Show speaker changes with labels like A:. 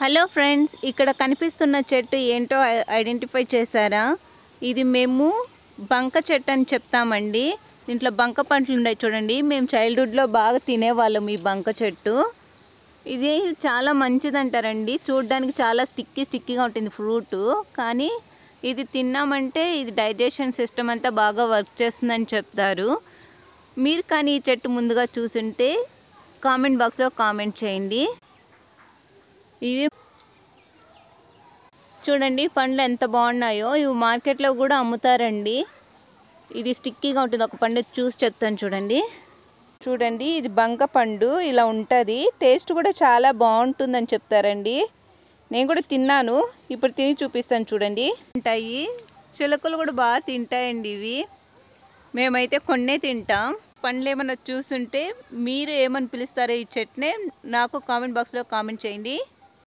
A: Hello friends, ఇక్కడ కనిపిస్తున్న చెట్టు ఏంటో ఐడెంటిఫై చేశారా? ఇది మేము బంక చెట్టు అని చెప్తామండి. దీంట్లో బంక పండ్లు ఉన్నాయి చూడండి. మేము చైల్డ్హుడ్లో బాగా తినేవాళ్ళం ఈ బంక చెట్టు. ఇది చాలా మంచిదంటారండి. చూడడానికి చాలా స్టిక్కీగా ఉంటుంది ఫ్రూట్. కానీ ఇది తిన్నామంటే ఇది డైజెషన్ సిస్టమ్ అంతా బాగా వర్క్ చేస్తుందని చెప్తారు. మీరు కానీ ఈ చెట్టు ముందుగా చూసుంటే కామెంట్ బాక్స్లో కామెంట్ చేయండి. ఇవి చూడండి, పండ్లు ఎంత బాగున్నాయో. ఇవి మార్కెట్లో కూడా అమ్ముతారండి. ఇది స్టిక్కీగా ఉంటుంది. ఒక పండు చూసి చెప్తాను చూడండి. ఇది బంక పండు ఇలా ఉంటుంది. టేస్ట్ కూడా చాలా బాగుంటుందని చెప్తారండి. నేను కూడా తిన్నాను. ఇప్పుడు తిని చూపిస్తాను చూడండి. ఉంటాయి, చిలకలు కూడా బాగా తింటాయండి ఇవి. మేమైతే కొన్నే తింటాం. పండ్లు ఏమన్నా చూస్తుంటే మీరు ఏమని పిలుస్తారో ఈ చెట్టునే నాకు కామెంట్ బాక్స్లో కామెంట్ చేయండి.